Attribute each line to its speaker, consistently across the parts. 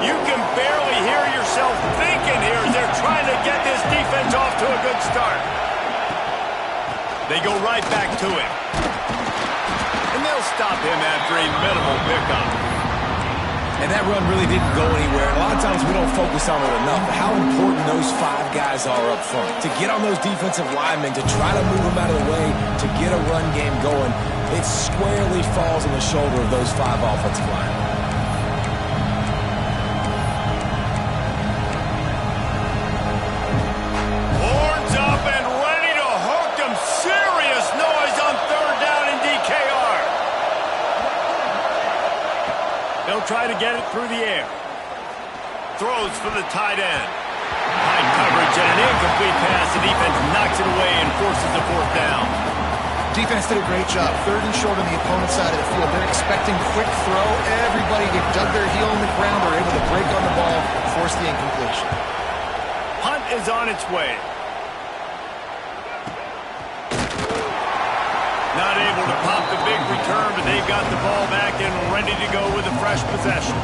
Speaker 1: You can barely hear yourself thinking here as they're trying to get this defense off to a good start. They go right back to him. And they'll stop him after a minimal pickup.
Speaker 2: And that run really didn't go anywhere. A lot of times we don't focus on it enough, but how important those 5 guys are up front. To get on those defensive linemen, to try to move them out of the way, to get a run game going, it squarely falls on the shoulder of those 5 offensive linemen.
Speaker 1: Horns up and ready to hook them. Serious noise on 3rd down in DKR. They'll try to get it through the air. Throws for the tight end. High coverage and an incomplete pass. The defense knocks it away and forces the 4th down.
Speaker 3: Defense did a great job. 3rd and short on the opponent's side of the field. They're expecting quick throw. Everybody dug their heel in the ground. They're able to break on the ball, force the incompletion.
Speaker 1: Hunt is on its way. Not able to pop the big return, but they've got the ball back and ready to go with a fresh possession.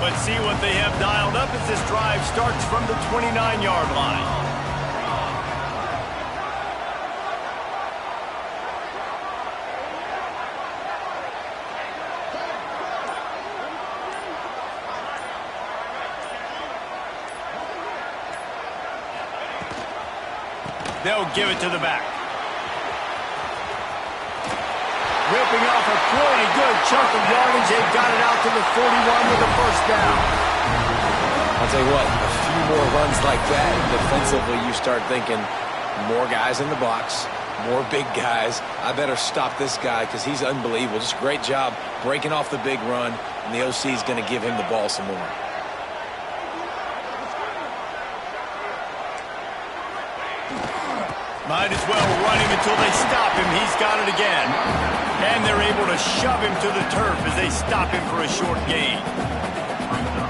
Speaker 1: Let's see what they have dialed up as this drive starts from the 29-yard line. They'll give it to the back. Ripping off a pretty good chunk of yardage. They've got it out to the 41 with the 1st down.
Speaker 2: I'll tell you what, a few more runs like that, defensively you start thinking more guys in the box, more big guys. I better stop this guy because he's unbelievable. Just a great job breaking off the big run, and the OC is going to give him the ball some more.
Speaker 1: Might as well run him until they stop him. He's got it again. And they're able to shove him to the turf as they stop him for a short gain.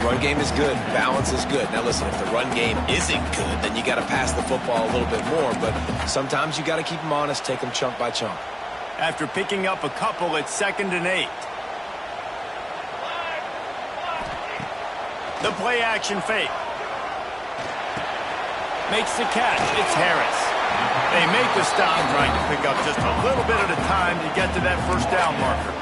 Speaker 2: Run game is good. Balance is good. Now listen, if the run game isn't good, then you got to pass the football a little bit more. But sometimes you got to keep them honest, take them chunk by chunk.
Speaker 1: After picking up a couple, it's 2nd and 8. The play action fake. Makes the catch. It's Harris. They make the stop, trying to pick up just a little bit at a time to get to that 1st down marker.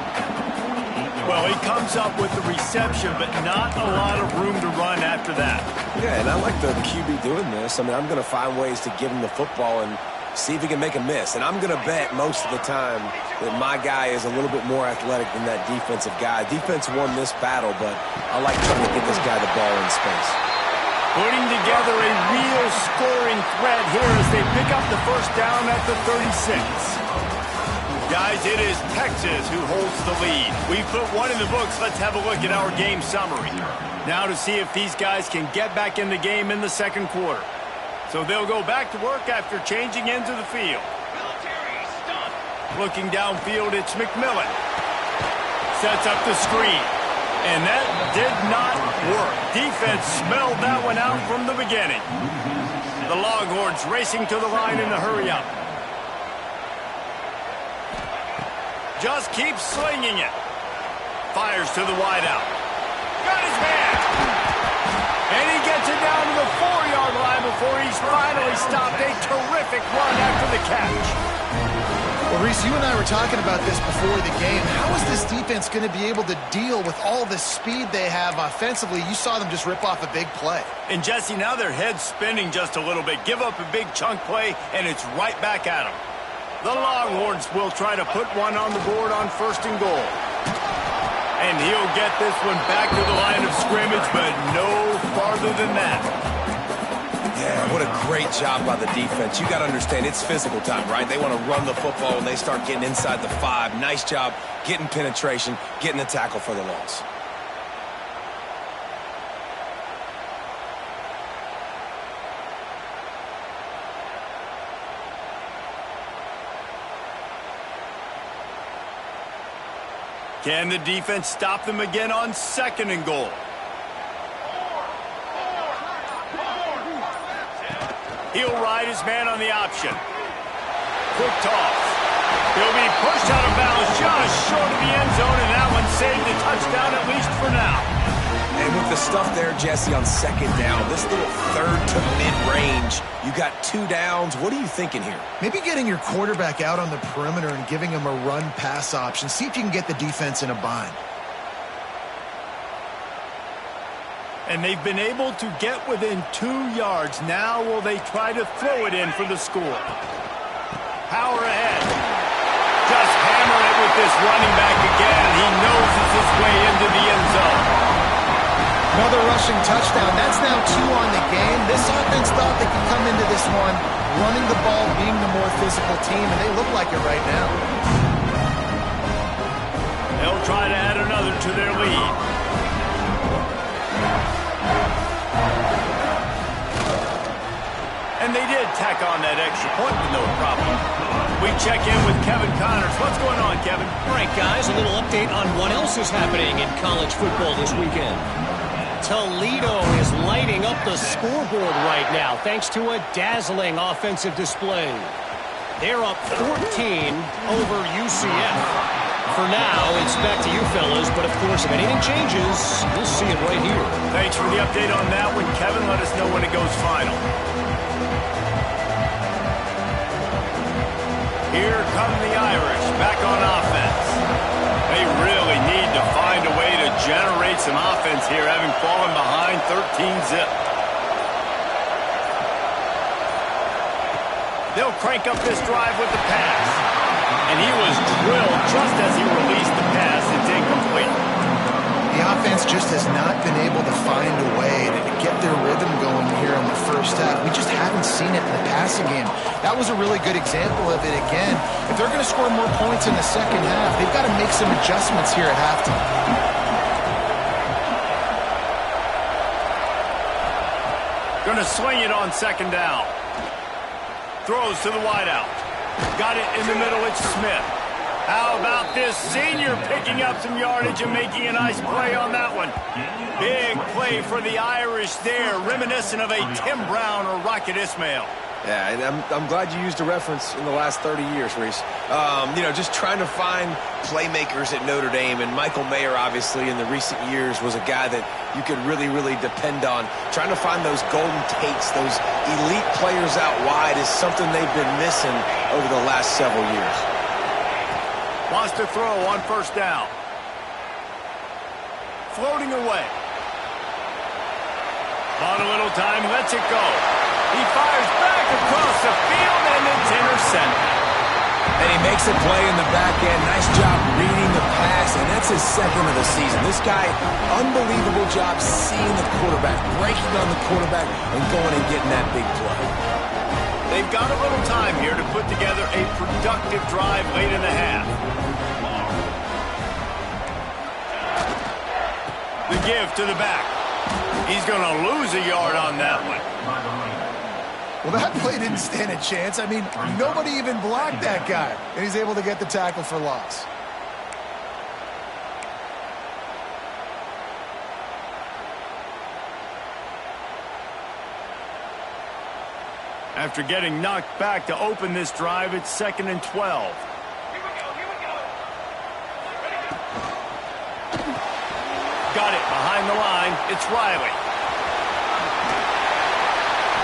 Speaker 1: Well, he comes up with the reception, but not a lot of room to run after that.
Speaker 2: Yeah, and I like the QB doing this. I mean, I'm going to find ways to give him the football and see if he can make a miss. And I'm going to bet most of the time that my guy is a little bit more athletic than that defensive guy. Defense won this battle, but I like trying to get this guy the ball in space.
Speaker 1: Putting together a real scoring threat here as they pick up the 1st down at the 36. Guys, it is Texas who holds the lead. We've put one in the books. Let's have a look at our game summary. Now to see if these guys can get back in the game in the 2nd quarter. So they'll go back to work after changing into the field. Looking downfield, it's McMillan. Sets up the screen. And that did not work. Defense smelled that one out from the beginning. The Longhorns racing to the line in a hurry-up. Just keeps slinging it. Fires to the wideout. Got his man. And he gets it down to the 4-yard line before he's finally stopped. A terrific run after the catch.
Speaker 3: Well, Reese, you and I were talking about this before the game. How is this defense going to be able to deal with all the speed they have offensively? You saw them just rip off a big play.
Speaker 1: And, Jesse, now their head's spinning just a little bit. Give up a big chunk play, and it's right back at them. The Longhorns will try to put one on the board on 1st and goal. And he'll get this one back to the line of scrimmage, but no farther than that.
Speaker 2: Yeah, what a great job by the defense. You got to understand, it's physical time, right? They want to run the football and they start getting inside the 5. Nice job getting penetration, getting the tackle for the loss.
Speaker 1: Can the defense stop them again on 2nd and goal? He'll ride his man on the option. Quick toss. He'll be pushed out of bounds just short of the end zone, and that one saved a touchdown at least for now.
Speaker 2: And with the stuff there, Jesse, on second down, this little third to mid-range, you got 2 downs. What are you thinking here?
Speaker 3: Maybe getting your quarterback out on the perimeter and giving him a run-pass option. See if you can get the defense in a bind.
Speaker 1: And they've been able to get within 2 yards. Now will they try to throw it in for the score? Power ahead. Just hammer it with this running back again. He noses his way into the end zone.
Speaker 3: Another rushing touchdown. That's now 2 on the game. This offense thought they could come into this one running the ball, being the more physical team, and they look like it right now.
Speaker 1: They'll try to add another to their lead. And they did tack on that extra point with no problem. We check in with Kevin Connors. What's going on, Kevin?
Speaker 4: All right, guys, a little update on what else is happening in college football this weekend. Toledo is lighting up the scoreboard right now thanks to a dazzling offensive display. They're up 14 over UCF. For now, it's back to you fellas, but of course, if anything changes, you'll see it right here.
Speaker 1: Thanks for the update on that one, Kevin. Let us know when it goes final. Here come the Irish back on offense. They really need to find a way to generate some offense here, having fallen behind 13-zip. They'll crank up this drive with the pass. And he was drilled just as he released the pass. It's incomplete.
Speaker 3: The offense just has not been able to find a way to get their rhythm going here in the first half. We just haven't seen it in the passing game. That was a really good example of it again. If they're going to score more points in the second half, they've got to make some adjustments here at halftime.
Speaker 1: Going to swing it on second down. Throws to the wideout. Got it in the middle. It's Smith. How about this senior picking up some yardage and making a nice play on that one? Big play for the Irish there, reminiscent of a Tim Brown or Rocket Ismail.
Speaker 2: Yeah, and I'm glad you used a reference in the last 30 years, Reese. Just trying to find playmakers at Notre Dame, and Michael Mayer, obviously, in the recent years, was a guy that you could really, really depend on. Trying to find those golden takes, those elite players out wide is something they've been missing over the last several years.
Speaker 1: Wants to throw on first down. Floating away. On a little time, lets it go. He fires back across the field, and it's intercepted.
Speaker 2: And he makes a play in the back end. Nice job reading the pass, and that's his second of the season. This guy, unbelievable job seeing the quarterback, breaking on the quarterback, and going and getting that big play.
Speaker 1: They've got a little time here to put together a productive drive late in the half. The give to the back. He's going to lose a yard on that one.
Speaker 3: Well, that play didn't stand a chance. I mean, nobody even blocked that guy, and he's able to get the tackle for loss.
Speaker 1: After getting knocked back to open this drive, it's 2nd and 12. Got it behind the line. It's Riley.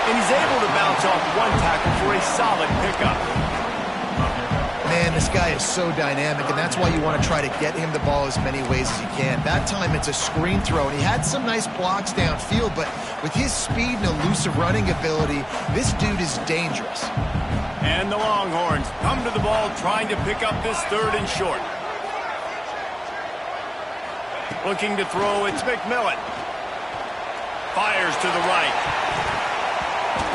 Speaker 1: And he's able to bounce off one tackle for a solid pickup.
Speaker 3: Man, this guy is so dynamic, and that's why you want to try to get him the ball as many ways as you can. That time, it's a screen throw, and he had some nice blocks downfield, but with his speed and elusive running ability, this dude is dangerous.
Speaker 1: And the Longhorns come to the ball trying to pick up this 3rd and short. Looking to throw, it's McMillan. Fires to the right.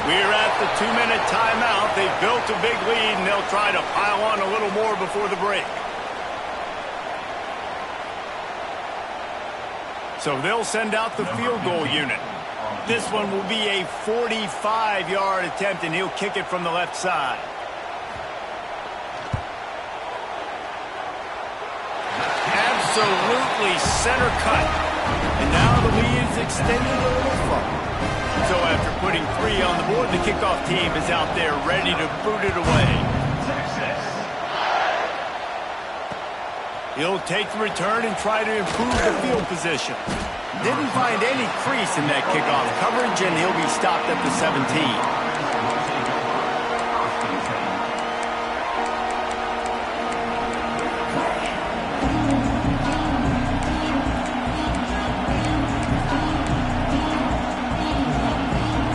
Speaker 1: We're at the 2-minute timeout. They've built a big lead, and they'll try to pile on a little more before the break. So they'll send out the field goal unit. This one will be a 45-yard attempt, and he'll kick it from the left side. Absolutely center cut. And now the lead is extended a little further. So after putting 3 on the board, the kickoff team is out there ready to boot it away. He'll take the return and try to improve the field position. Didn't find any crease in that kickoff coverage, and he'll be stopped at the 17.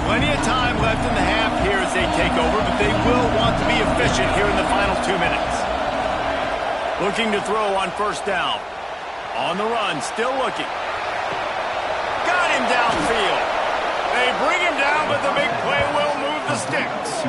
Speaker 1: Plenty of time left in the half here as they take over, but they will want to be efficient here in the final 2 minutes. Looking to throw on first down. On the run, still looking. Got him downfield. They bring him down, but the big play will move the sticks.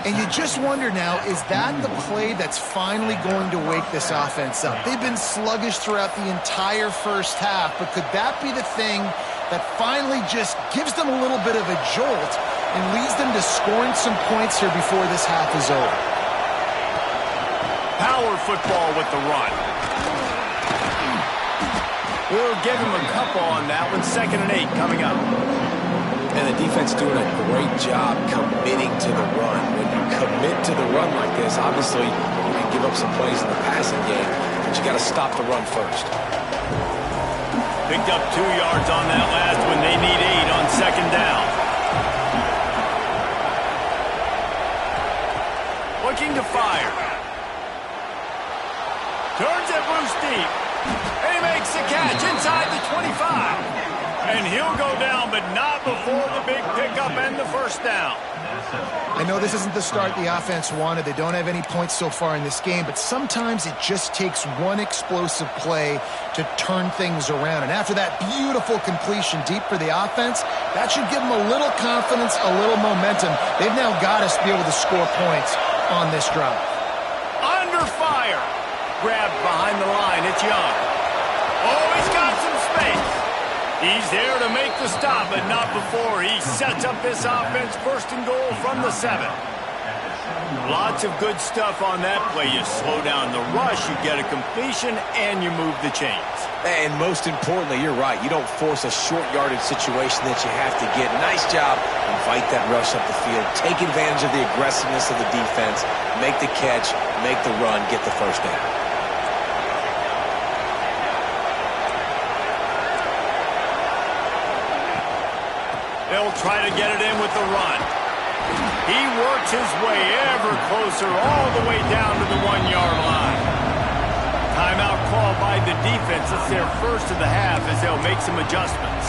Speaker 3: And you just wonder now, is that the play that's finally going to wake this offense up? They've been sluggish throughout the entire first half, but could that be the thing that finally just gives them a little bit of a jolt and leads them to scoring some points here before this half is over?
Speaker 1: Power football with the run. We'll give him a couple on that one. 2nd and 8 coming up.
Speaker 2: And the defense doing a great job committing to the run. When you commit to the run like this, obviously you can give up some plays in the passing game, but you got to stop the run first.
Speaker 1: Picked up 2 yards on that last one. They need 8 on 2nd down. Looking to fire. Turns it loose deep. And he makes the catch inside the 25. And he'll go down, but not before the big pickup and the first down.
Speaker 3: I know this isn't the start the offense wanted. They don't have any points so far in this game, but sometimes it just takes one explosive play to turn things around. And after that beautiful completion deep for the offense, that should give them a little confidence, a little momentum. They've now got us to be able to score points on this drive.
Speaker 1: Under fire. Grabbed behind the line. It's Young. Oh, he's got some space. He's there to make the stop, but not before he sets up this offense. 1st and goal from the 7. Lots of good stuff on that play. You slow down the rush, you get a completion, and you move the chains.
Speaker 2: And most importantly, you're right. You don't force a short yardage situation that you have to get. Nice job. Invite that rush up the field. Take advantage of the aggressiveness of the defense. Make the catch, make the run, get the first down.
Speaker 1: They'll try to get it in with the run. He works his way ever closer all the way down to the 1-yard line. Timeout called by the defense. It's their first of the half as they'll make some adjustments.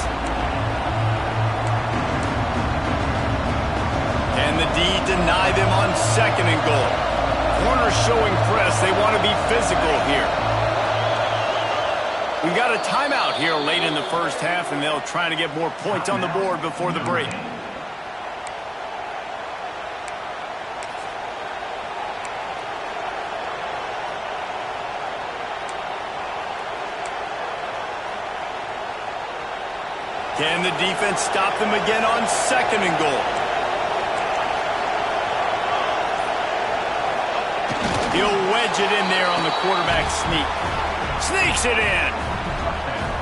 Speaker 1: Can the D deny them on 2nd and goal? Corner showing press. They want to be physical here. We've got a timeout here late in the first half, and they'll try to get more points on the board before the break. Can the defense stop them again on 2nd and goal? He'll wedge it in there on the quarterback sneak. Sneaks it in.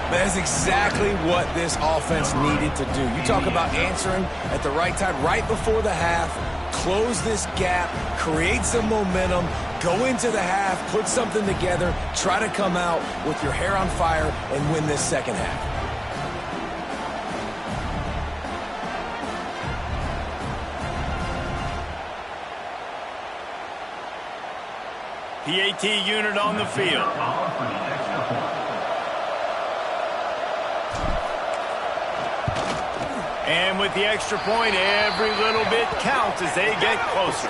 Speaker 2: That is exactly what this offense needed to do. You talk about answering at the right time, right before the half, close this gap, create some momentum, go into the half, put something together, try to come out with your hair on fire and win this second half.
Speaker 1: PAT unit on the field. And with the extra point, every little bit counts as they get closer.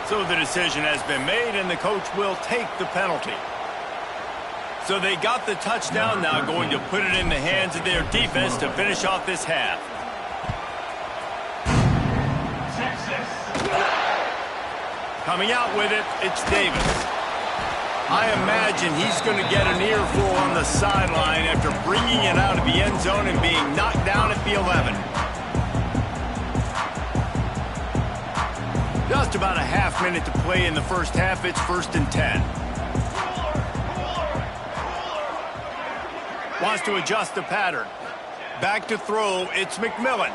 Speaker 1: So the decision has been made, and the coach will take the penalty. So they got the touchdown, now going to put it in the hands of their defense to finish off this half. Coming out with it, it's Davis. I imagine he's going to get an earful on the sideline after bringing it out of the end zone and being knocked down at the 11. Just about a half minute to play in the first half. It's 1st and 10. Wants to adjust the pattern. Back to throw. It's McMillan.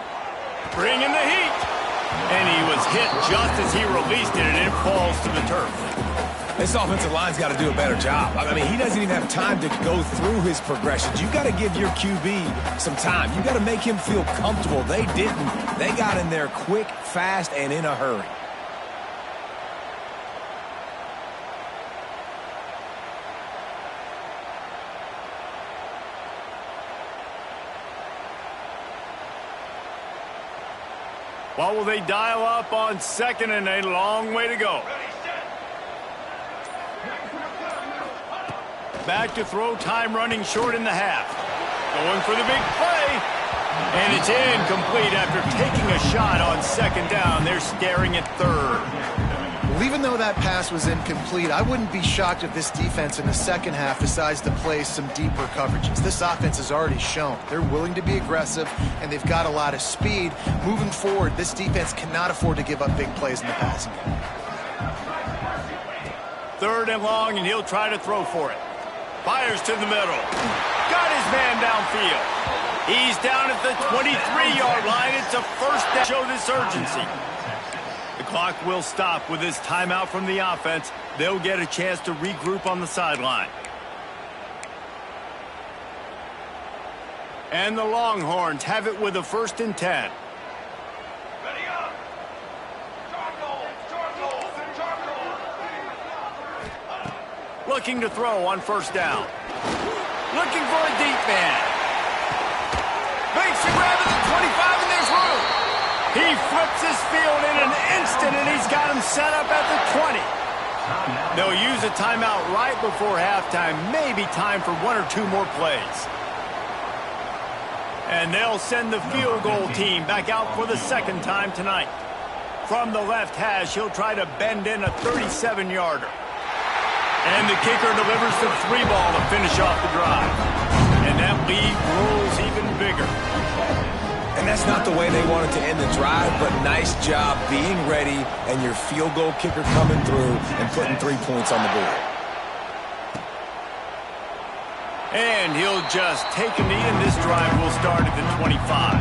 Speaker 1: Bringing the heat. And he was hit just as he released it, and it falls to the turf.
Speaker 2: This offensive line's got to do a better job. I mean, he doesn't even have time to go through his progressions. You've got to give your QB some time. You've got to make him feel comfortable. They didn't. They got in there quick, fast, and in a hurry.
Speaker 1: What will they dial up on second and a long way to go? Back to throw, time running short in the half. Going for the big play. And it's incomplete after taking a shot on second down. They're staring at third.
Speaker 3: Well, even though that pass was incomplete, I wouldn't be shocked if this defense in the second half decides to play some deeper coverages. This offense has already shown they're willing to be aggressive, and they've got a lot of speed. Moving forward, this defense cannot afford to give up big plays in the passing game.
Speaker 1: Third and long, and he'll try to throw for it. Fires to the middle. Got his man downfield. He's down at the 23-yard line. It's a first down. Show this urgency. The clock will stop with this timeout from the offense. They'll get a chance to regroup on the sideline. And the Longhorns have it with a 1st and 10.
Speaker 5: Ready up. Charcoal.
Speaker 1: Looking to throw on 1st down. Looking for a deep man. Makes a grab at the 25, and there's room. He flips his field in an instant, and he's got him set up at the 20. They'll use a timeout right before halftime. Maybe time for 1 or 2 more plays. And they'll send the field goal team back out for the 2nd time tonight. From the left hash, he'll try to bend in a 37-yarder. And the kicker delivers the 3 ball to finish off the drive. And that lead grows even bigger.
Speaker 2: And that's not the way they wanted to end the drive, but nice job being ready and your field goal kicker coming through and putting 3 points on the board.
Speaker 1: And he'll just take a knee, and this drive will start at the 25.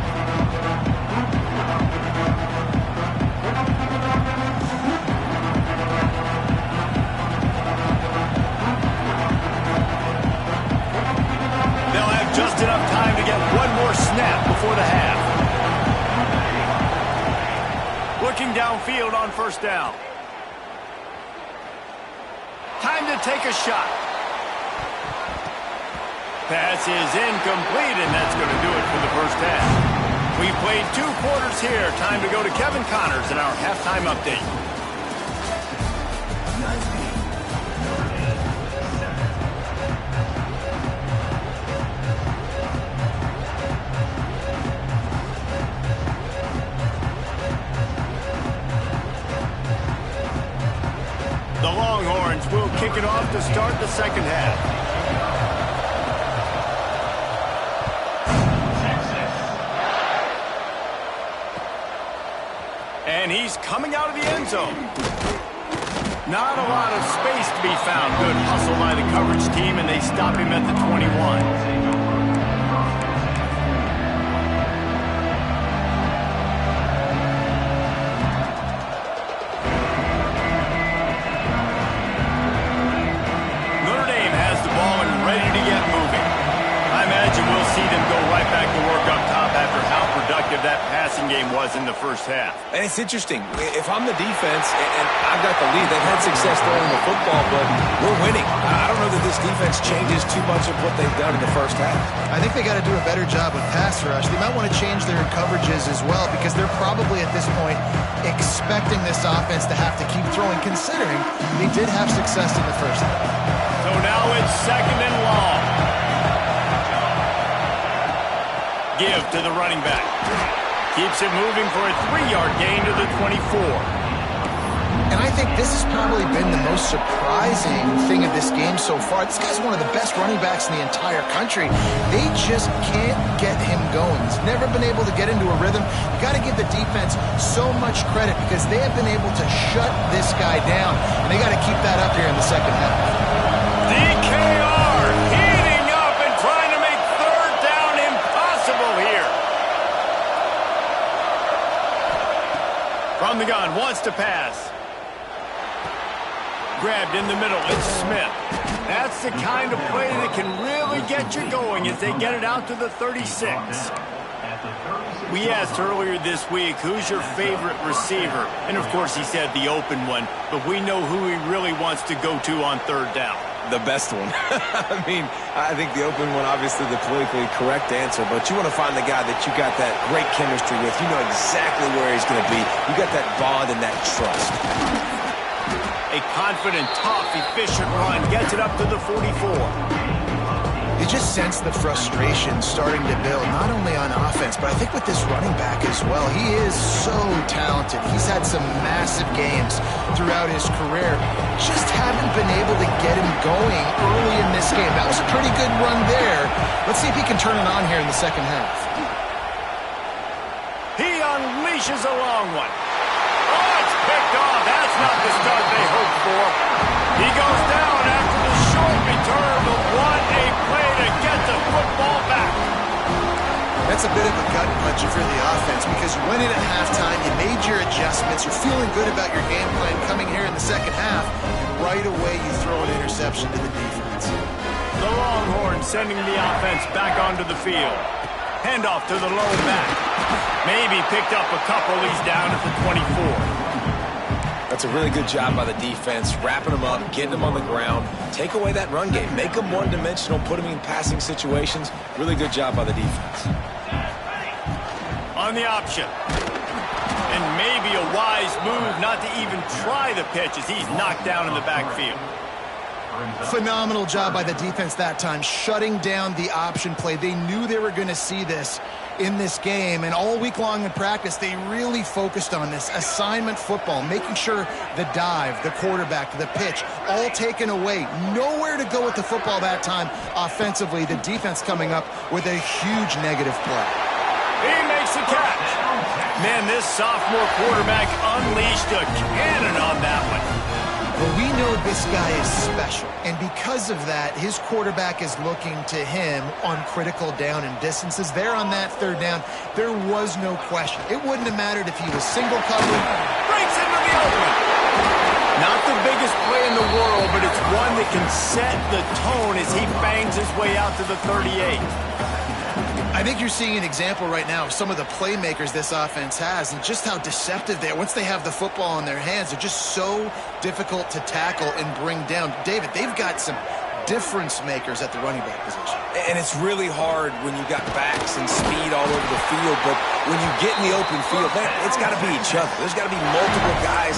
Speaker 1: Just enough time to get 1 more snap before the half. Looking downfield on 1st down. Time to take a shot. Pass is incomplete, and that's going to do it for the 1st half. We've played 2 quarters here. Time to go to Kevin Connors in our halftime update. The Longhorns will kick it off to start the 2nd half. And he's coming out of the end zone. Not a lot of space to be found. Good hustle by the coverage team, and they stop him at the 21. That passing game was in the 1st half.
Speaker 2: And it's interesting. If I'm the defense and I've got the lead, they've had success throwing the football, but we're winning. I don't know that this defense changes too much of what they've done in the 1st half.
Speaker 3: I think they got to do a better job with pass rush. They might want to change their coverages as well, because they're probably at this point expecting this offense to have to keep throwing, considering they did have success in the 1st half.
Speaker 1: So now it's 2nd and long. Give to the running back. Keeps it moving for a 3-yard gain to the 24.
Speaker 3: And I think this has probably been the most surprising thing of this game so far. This guy's one of the best running backs in the entire country. They just can't get him going. He's never been able to get into a rhythm. You got to give the defense so much credit, because they have been able to shut this guy down. And they got to keep that up here in the 2nd half.
Speaker 1: DKR heating up and trying to make 3rd down impossible here. From the gun, wants to pass. Grabbed in the middle, it's Smith. That's the kind of play that can really get you going as they get it out to the 36. We asked earlier this week, who's your favorite receiver? And of course he said the open one, but we know who he really wants to go to on third down.
Speaker 2: The best one. I mean, I think the open one, obviously the politically correct answer, but you want to find the guy that you got that great chemistry with. You know exactly where he's going to be. You got that bond and that trust.
Speaker 1: A confident, tough, efficient run gets it up to the 44.
Speaker 3: You just sense the frustration starting to build, not only on offense, but I think with this running back as well. He is so talented. He's had some massive games throughout his career. Just haven't been able to get him going early in this game. That was a pretty good run there. Let's see if he can turn it on here in the second half.
Speaker 1: He unleashes a long one. Oh, it's picked off. That's not the start they hoped for. He goes down after the short return, but what a play to get the football back.
Speaker 3: That's a bit of a gut puncher for the offense because you went in at halftime, you made your adjustments, you're feeling good about your game plan coming here in the second half, and right away you throw an interception to the defense.
Speaker 1: The Longhorns sending the offense back onto the field. Handoff to the low back. Maybe picked up a couple. He's down at the 24.
Speaker 2: That's a really good job by the defense, wrapping them up, getting them on the ground. Take away that run game. Make them one-dimensional, put them in passing situations. Really good job by the defense.
Speaker 1: On the option. And maybe a wise move not to even try the pitch as he's knocked down in the backfield.
Speaker 3: Phenomenal job by the defense that time, shutting down the option play. They knew they were going to see this in this game, and all week long in practice, they really focused on this assignment football, making sure the dive, the quarterback, the pitch, all taken away. Nowhere to go with the football that time offensively. The defense coming up with a huge negative play.
Speaker 1: He makes the catch. Man, this sophomore quarterback unleashed a cannon on that one.
Speaker 3: But we know this guy is special, and because of that, his quarterback is looking to him on critical down and distances. There on that third down, there was no question. It wouldn't have mattered if he was single covered.
Speaker 1: Breaks into the open. Not the biggest play in the world, but it's one that can set the tone as he bangs his way out to the 38.
Speaker 3: I think you're seeing an example right now of some of the playmakers this offense has and just how deceptive they are. Once they have the football in their hands, they're just so difficult to tackle and bring down. David, they've got some difference makers at the running back position.
Speaker 2: And it's really hard when you got backs and speed all over the field, but when you get in the open field, it's got to be each other. There's got to be multiple guys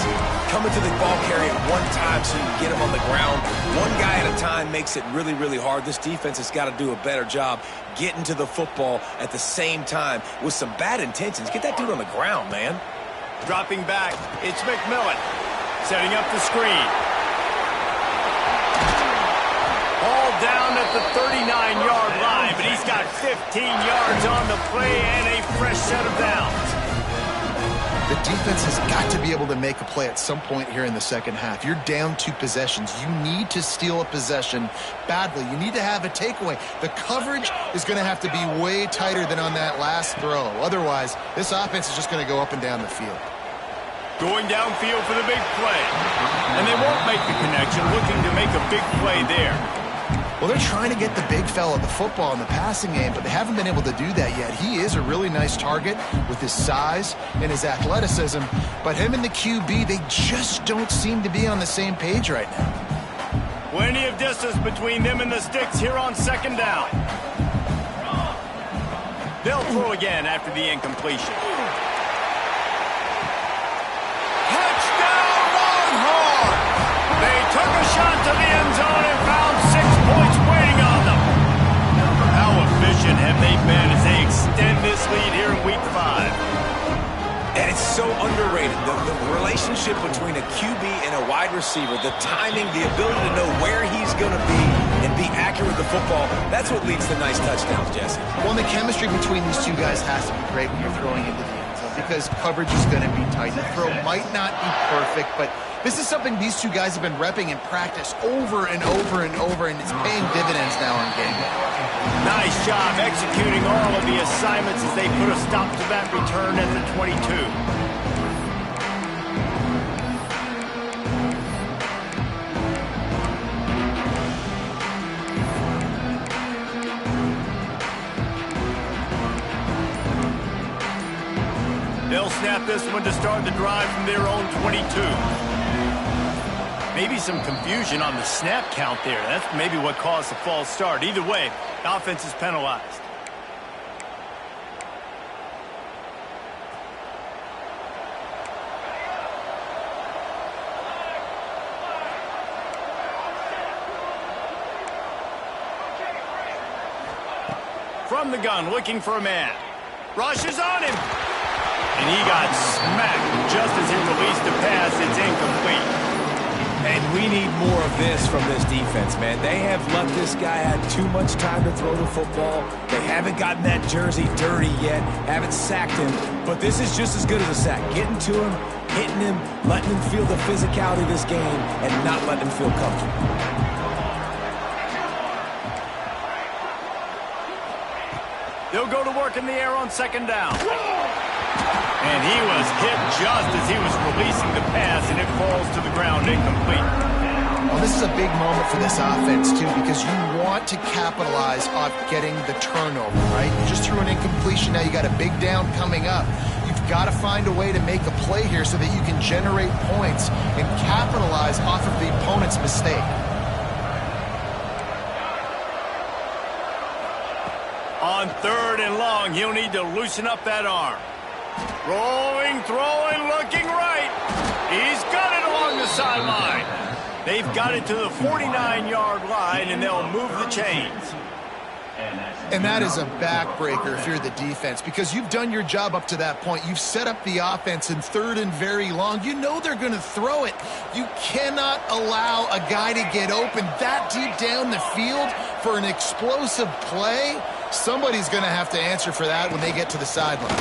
Speaker 2: coming to the ball carrier at one time so you can get them on the ground. One guy at a time makes it really, really hard. This defense has got to do a better job getting to the football at the same time with some bad intentions. Get that dude on the ground, man.
Speaker 1: Dropping back, it's McMillan. Setting up the screen. All down at the 39-yard line, but he's got 15 yards on the play and a fresh set of downs.
Speaker 3: The defense has got to be able to make a play at some point here in the second half. You're down 2 possessions. You need to steal a possession badly. You need to have a takeaway. The coverage is going to have to be way tighter than on that last throw. Otherwise, this offense is just going to go up and down the field.
Speaker 1: Going downfield for the big play. And they won't make the connection, looking to make a big play there.
Speaker 3: Well, they're trying to get the big fella the football in the passing game, but they haven't been able to do that yet. He is a really nice target with his size and his athleticism, but him and the QB, they just don't seem to be on the same page right now.
Speaker 1: Plenty of distance between them and the sticks here on second down. They'll throw again after the incompletion. Touchdown, Longhorns! They took a shot to the end zone and found 6 points waiting on them. How efficient have they been as they extend this lead here in Week 5?
Speaker 2: And it's so underrated. The relationship between a QB and a wide receiver, the timing, the ability to know where he's going to be and be accurate with the football, that's what leads to nice touchdowns, Jesse.
Speaker 3: Well, the chemistry between these two guys has to be great when you're throwing into the end zone because coverage is going to be tight. The throw might not be perfect, but this is something these two guys have been repping in practice over and over and over, and it's paying dividends now on game day.
Speaker 1: Nice job executing all of the assignments as they put a stop to that return at the 22. snap this one to start the drive from their own 22. Maybe some confusion on the snap count there. That's maybe what caused the false start. Either way, offense is penalized. From the gun, looking for a man. Rushes on him. And he got smacked just as he released the pass. It's incomplete.
Speaker 2: And we need more of this from this defense, man. They have let this guy have too much time to throw the football. They haven't gotten that jersey dirty yet, haven't sacked him. But this is just as good as a sack. Getting to him, hitting him, letting him feel the physicality of this game, and not letting him feel comfortable.
Speaker 1: They'll go to work in the air on second down. And he was hit just as he was releasing the pass, and it falls to the ground incomplete.
Speaker 3: Well, this is a big moment for this offense, too, because you want to capitalize off getting the turnover, right? You just threw an incompletion. Now you got a big down coming up. You've got to find a way to make a play here so that you can generate points and capitalize off of the opponent's mistake.
Speaker 1: On third and long, he'll need to loosen up that arm. Rolling, throwing, looking right. He's got it along the sideline. They've got it to the 49-yard line, and they'll move the chains.
Speaker 3: And that is a backbreaker if you're the defense, because you've done your job up to that point. You've set up the offense in third and very long. You know they're going to throw it. You cannot allow a guy to get open that deep down the field for an explosive play. Somebody's going to have to answer for that when they get to the sideline.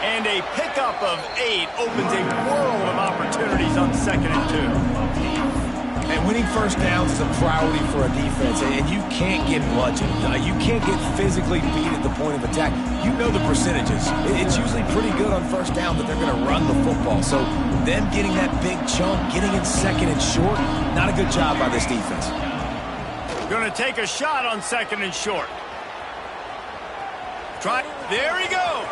Speaker 1: And a pickup of 8 opens a world of opportunities on second and 2.
Speaker 2: And winning first downs is a priority for a defense, and you can't get bludgeoned. You can't get physically beat at the point of attack. You know the percentages. It's usually pretty good on first down that they're going to run the football. So them getting that big chunk, getting in second and short, not a good job by this defense.
Speaker 1: Going to take a shot on second and short. There he goes.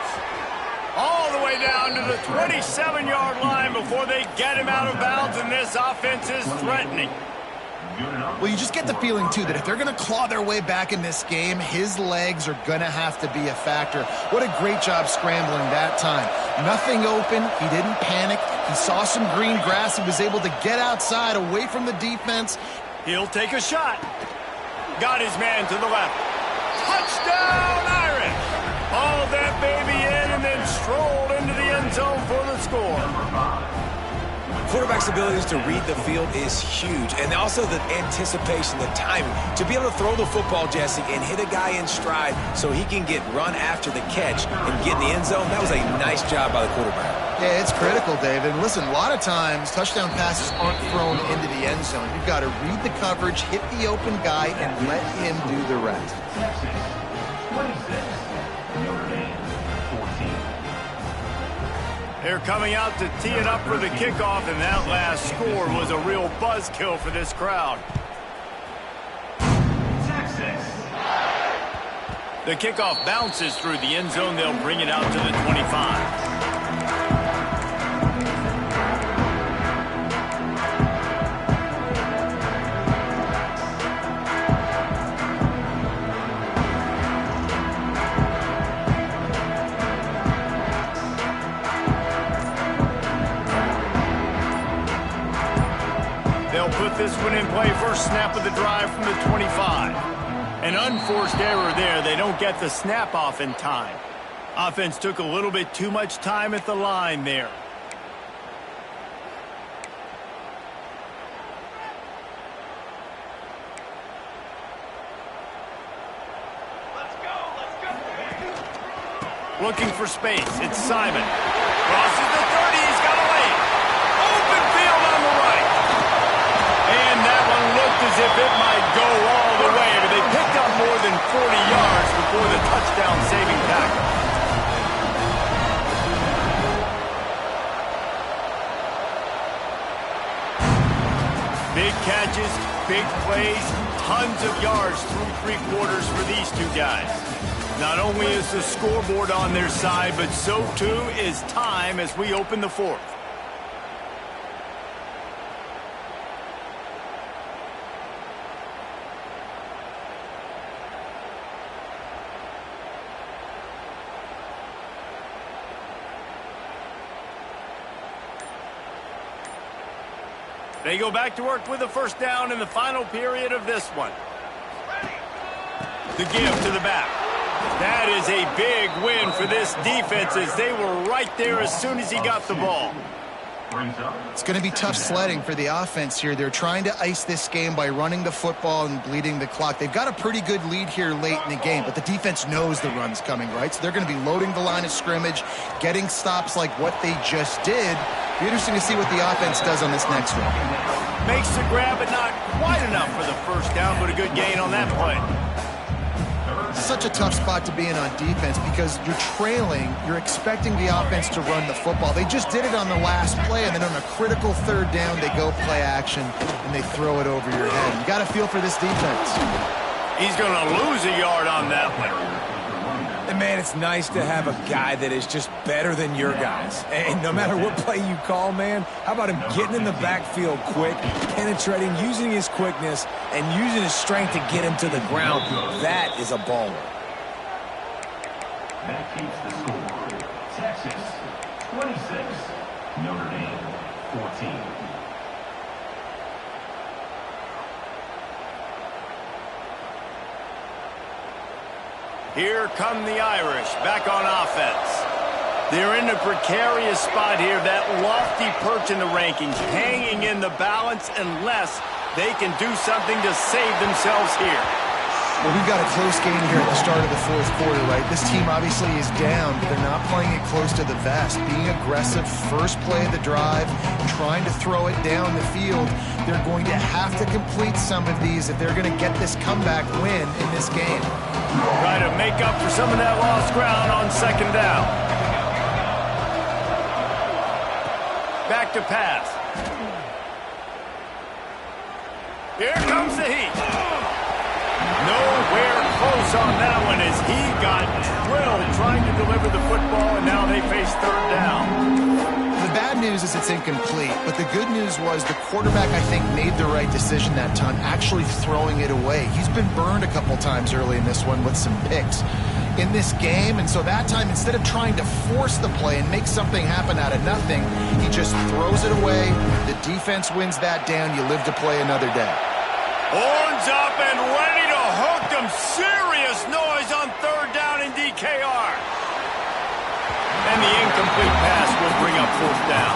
Speaker 1: All the way down to the 27-yard line before they get him out of bounds, and this offense is threatening.
Speaker 3: Well, you just get the feeling, too, that if they're going to claw their way back in this game, his legs are going to have to be a factor. What a great job scrambling that time. Nothing open. He didn't panic. He saw some green grass. He was able to get outside, away from the defense.
Speaker 1: He'll take a shot. Got his man to the left. Touchdown, Irish! Hauled that baby in and then strolled into the end zone for the score.
Speaker 2: Quarterback's abilities to read the field is huge, and also the anticipation, the timing. To be able to throw the football, Jesse, and hit a guy in stride so he can get run after the catch and get in the end zone, that was a nice job by the quarterback.
Speaker 3: Yeah, it's critical, David. Listen, a lot of times touchdown passes aren't thrown into the end zone. You've got to read the coverage, hit the open guy, and let him do the rest.
Speaker 1: They're coming out to tee it up for the kickoff, and that last score was a real buzzkill for this crowd. The kickoff bounces through the end zone. They'll bring it out to the 25. Put this one in play. First snap of the drive from the 25. An unforced error there. They don't get the snap off in time. Offense took a little bit too much time at the line there.
Speaker 5: Let's go.
Speaker 1: Looking for space. It's Simon. Crosses the 30. He's got a lane. Open field on the right. And that one looked as if it might go all the way, but they picked up more than 40 yards before the touchdown-saving tackle. Big catches, big plays, tons of yards through 3 quarters for these two guys. Not only is the scoreboard on their side, but so too is time as we open the fourth. They go back to work with a first down in the final period of this one. The give to the back. That is a big win for this defense as they were right there as soon as he got the ball.
Speaker 3: It's going to be tough sledding for the offense here. They're trying to ice this game by running the football and bleeding the clock. They've got a pretty good lead here late in the game, but the defense knows the run's coming, right? So they're going to be loading the line of scrimmage, getting stops like what they just did. Be interesting to see what the offense does on this next one.
Speaker 1: Makes the grab, but not quite enough for the first down, but a good gain on that play.
Speaker 3: Such a tough spot to be in on defense because you're trailing, you're expecting the offense to run the football. They just did it on the last play, and then on a critical third down, they go play action, and they throw it over your head. You got to feel for this defense.
Speaker 1: He's going to lose a yard on that one.
Speaker 2: And, man, it's nice to have a guy that is just better than your guys. And no matter what play you call, man, how about him getting in the backfield quick, penetrating, using his quickness, and using his strength to get him to the ground? That is a baller.
Speaker 6: That keeps the score. Texas, 26. Notre Dame, 14.
Speaker 1: Here come the Irish, back on offense. They're in a precarious spot here, that lofty perch in the rankings, hanging in the balance unless they can do something to save themselves here.
Speaker 3: Well, we've got a close game here at the start of the fourth quarter, right? This team obviously is down, but they're not playing it close to the vest. Being aggressive, first play of the drive, trying to throw it down the field. They're going to have to complete some of these if they're going to get this comeback win in this game.
Speaker 1: Try to make up for some of that lost ground on second down. Back to pass. Here comes the heat. Nowhere close on that one as he got drilled trying to deliver the football, and now they face third down.
Speaker 3: The bad news is it's incomplete, but the good news was the quarterback, I think, made the right decision that time, actually throwing it away. He's been burned a couple times early in this one with some picks in this game, and so that time, instead of trying to force the play and make something happen out of nothing, he just throws it away. The defense wins that down. You live to play another day.
Speaker 1: Horns up and ready to hook them. Serious noise on third down in DKR. And the incomplete pass will bring up fourth down.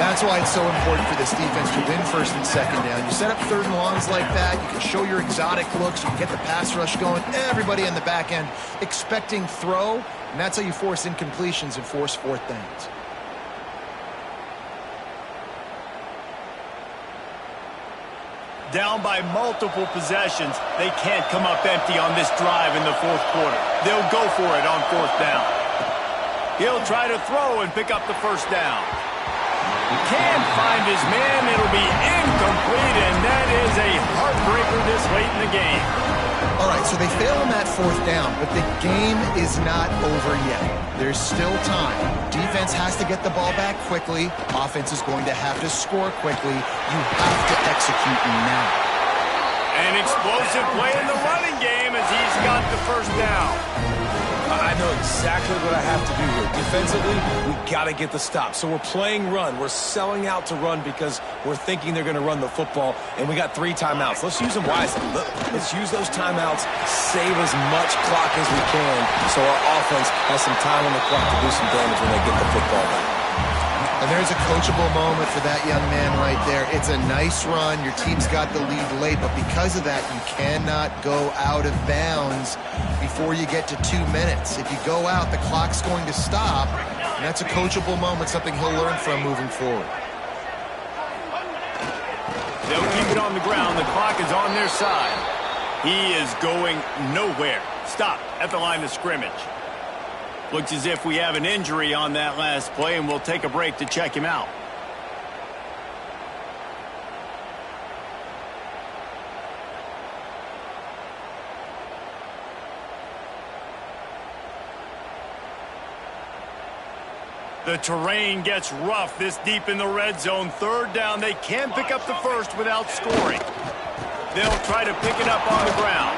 Speaker 3: That's why it's so important for this defense to win first and second down. You set up third and longs like that, you can show your exotic looks, you can get the pass rush going, everybody in the back end expecting throw, and that's how you force incompletions and force fourth downs.
Speaker 1: Down by multiple possessions, they can't come up empty on this drive in the fourth quarter. They'll go for it on fourth down. He'll try to throw and pick up the first down. Can't find his man. It'll be incomplete, and that is a heartbreaker this late in the game.
Speaker 3: All right, so they fail on that fourth down, but the game is not over yet. There's still time. Defense has to get the ball back quickly. Offense is going to have to score quickly. You have to execute now.
Speaker 1: An explosive play in the running game as he's got the first down.
Speaker 2: I know exactly what I have to do here. Defensively, we got to get the stop. So we're playing run. We're selling out to run because we're thinking they're going to run the football, and we got 3 timeouts. Let's use them wisely. Let's use those timeouts, save as much clock as we can so our offense has some time on the clock to do some damage when they get the football back.
Speaker 3: And there's a coachable moment for that young man right there. It's a nice run. Your team's got the lead late, but because of that, you cannot go out of bounds before you get to 2 minutes. If you go out, the clock's going to stop, and that's a coachable moment, something he'll learn from moving forward.
Speaker 1: They'll keep it on the ground. The clock is on their side. He is going nowhere. Stop at the line of scrimmage. Looks as if we have an injury on that last play, and we'll take a break to check him out. The terrain gets rough this deep in the red zone. Third down, they can pick up the first without scoring. They'll try to pick it up on the ground.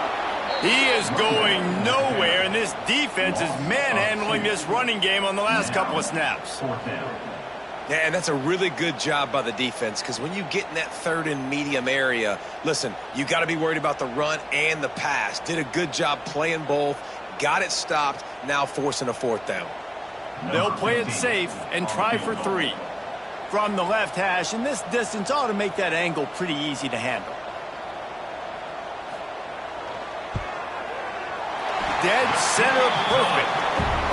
Speaker 1: He is going nowhere, and this defense is manhandling this running game on the last couple of snaps.
Speaker 2: Yeah, and that's a really good job by the defense, because when you get in that third and medium area, listen, you got to be worried about the run and the pass. Did a good job playing both, got it stopped, now forcing a fourth down.
Speaker 1: They'll play it safe and try for 3. From the left hash, and this distance ought to make that angle pretty easy to handle. Dead center perfect.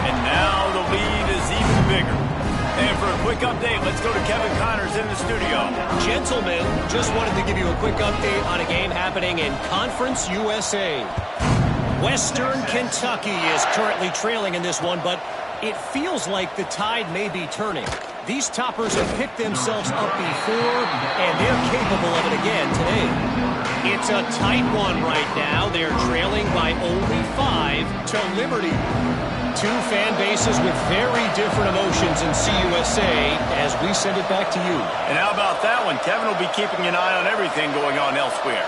Speaker 1: And now the lead is even bigger. And for a quick update, let's go to Kevin Connors in the studio.
Speaker 4: Gentlemen, just wanted to give you a quick update on a game happening in Conference USA. Western Kentucky is currently trailing in this one, but it feels like the tide may be turning. These toppers have picked themselves up before, and they're capable of it again today. It's a tight one right now. They're trailing by only 5 to Liberty. 2 fan bases with very different emotions in CUSA as we send it back to you.
Speaker 1: And how about that one? Kevin will be keeping an eye on everything going on elsewhere.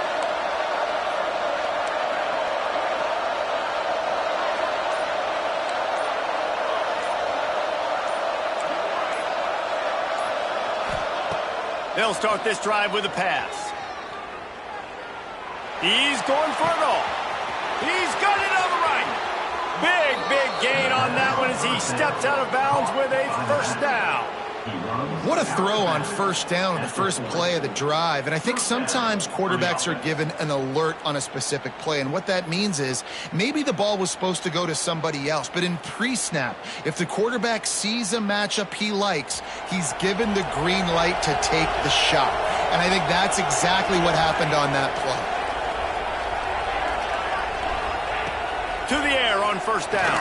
Speaker 1: They'll start this drive with a pass. He's going for it all. He's got it on the right. Big gain on that one as he steps out of bounds with a first down.
Speaker 3: What a throw on first down, the first play of the drive. And I think sometimes quarterbacks are given an alert on a specific play. And what that means is maybe the ball was supposed to go to somebody else. But in pre-snap, if the quarterback sees a matchup he likes, he's given the green light to take the shot. And I think that's exactly what happened on that play.
Speaker 1: To the air on first down.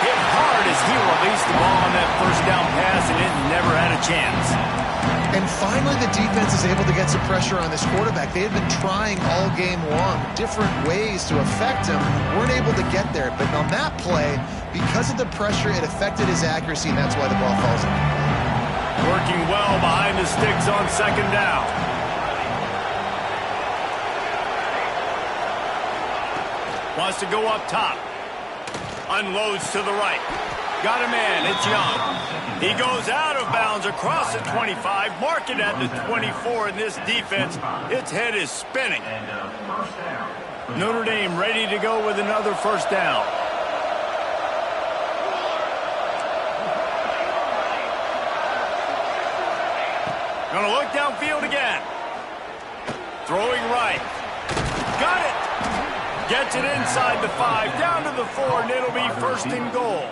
Speaker 1: Hit hard as he released the ball on that first down pass, and it never had a chance.
Speaker 3: And finally, the defense is able to get some pressure on this quarterback. They had been trying all game long, different ways to affect him, weren't able to get there. But on that play, because of the pressure, it affected his accuracy, and that's why the ball falls in.
Speaker 1: Working well behind the sticks on second down. Wants to go up top. Unloads to the right. Got a man. It's Young. He goes out of bounds across the 25. Mark it at the 24 in this defense. Its head is spinning. Notre Dame ready to go with another first down. Gonna look downfield again. Throwing right. Got it. Gets it inside the 5, down to the 4, and it'll be first and goal.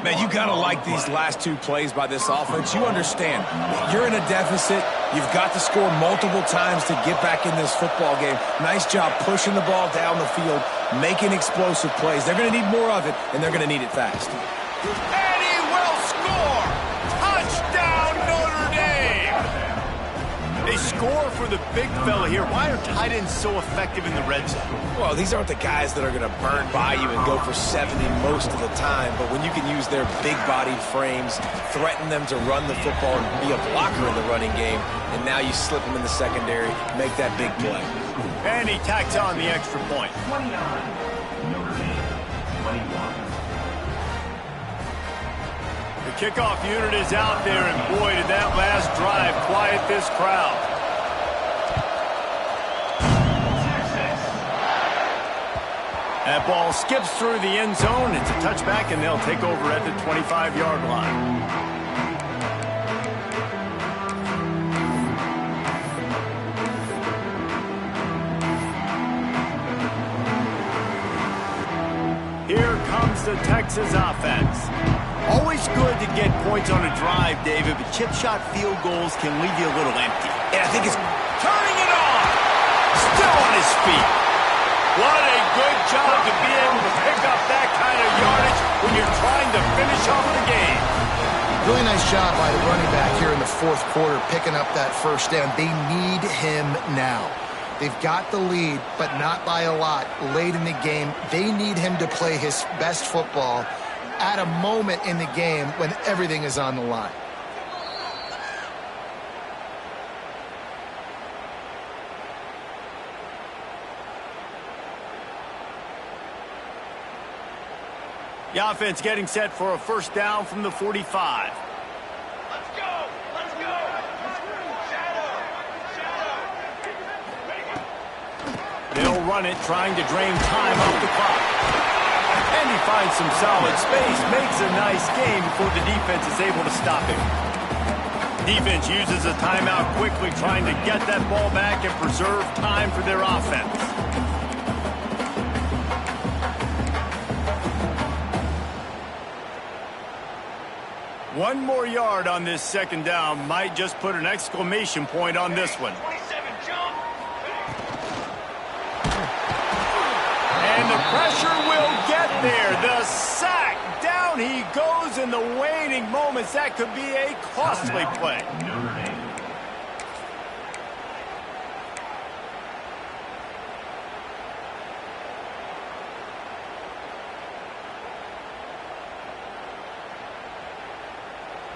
Speaker 2: Man, you got to like these last 2 plays by this offense. You understand, you're in a deficit. You've got to score multiple times to get back in this football game. Nice job pushing the ball down the field, making explosive plays. They're going to need more of it, and they're going to need it fast.
Speaker 1: And he will score! Touchdown, Notre Dame! They score for the big fella here. Why are tight ends so effective in the red zone?
Speaker 2: Well, these aren't the guys that are going to burn by you and go for 70 most of the time, but when you can use their big-bodied frames, threaten them to run the football and be a blocker in the running game, and now you slip them in the secondary, make that big play.
Speaker 1: And he tacks on the extra point.
Speaker 6: 29, Notre Dame, 21.
Speaker 1: The kickoff unit is out there, and boy, did that last drive quiet this crowd. That ball skips through the end zone. It's a touchback, and they'll take over at the 25-yard line. Here comes the Texas offense. Always good to get points on a drive, David, but chip shot field goals can leave you a little empty.
Speaker 2: And I think it's
Speaker 1: Turning it on! Still on his feet. What a good job to be able to pick up that kind of yardage when you're trying to finish off the game.
Speaker 3: Really nice job by the running back here in the fourth quarter, picking up that first down. They need him now. They've got the lead, but not by a lot late in the game. They need him to play his best football at a moment in the game when everything is on the line.
Speaker 1: The offense getting set for a first down from the 45.
Speaker 5: Let's go! Let's go! Shadow! Shadow!
Speaker 1: They'll run it, trying to drain time off the clock. And he finds some solid space, makes a nice gain before the defense is able to stop him. Defense uses a timeout quickly, trying to get that ball back and preserve time for their offense. One more yard on this second down might just put an exclamation point on this one.
Speaker 5: 27, jump!
Speaker 1: And the pressure will get there. The sack. Down he goes in the waning moments. That could be a costly play.
Speaker 6: Notre Dame.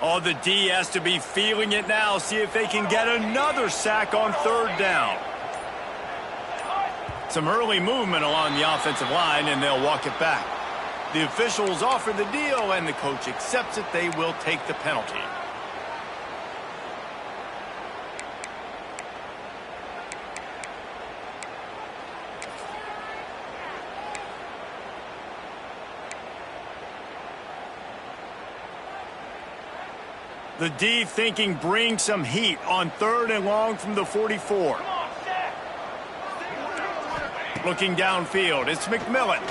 Speaker 1: Oh, the D has to be feeling it now. See if they can get another sack on third down. Some early movement along the offensive line, and they'll walk it back. The officials offer the deal, and the coach accepts it. They will take the penalty. The D thinking bring some heat on third and long from the 44. Looking downfield, it's McMillan.